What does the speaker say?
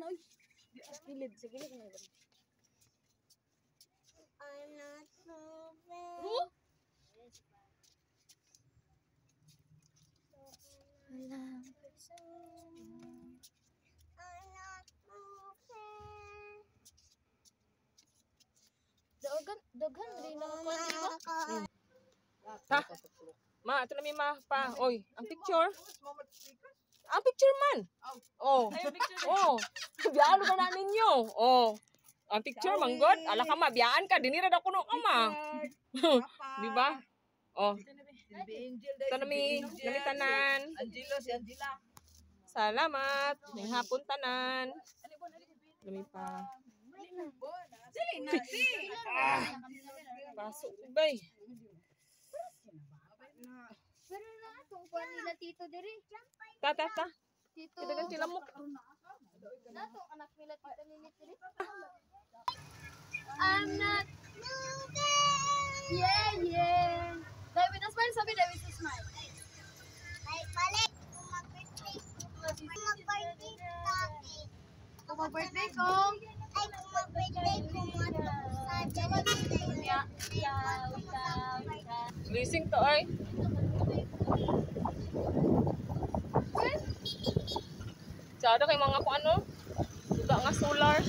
na oy. Gilid, sa gilid na. I'm not moving. Oh? I'm not moving. Daghan rin na country ba? Ta. Ma, ito na may ma pa. Oy, ang picture. Ang picture man. Oh. Oh. Biyalo ka na ninyo. Oh. Ang picture man god. Ala ka ma, biyaan ka. Dinira na kuno ka ma. Di ba? Oh. Ito na may tanan. Angelo, si Angela. Salamat. May hapon tanan. Dami pa. Pasok bay. Pero na itong kuha nila tito diri. Ta. Tito. Kita kan sila mo. Na itong anak nila tito Lilit diri. I'm not moving. Yeah. David, smile. Sabi David, smile. Ay, balik. Kung mag-birthday ko. Ay, kung mag-birthday ko. Blessing to ay. Sada kay mga kung ano. Duga nga solar.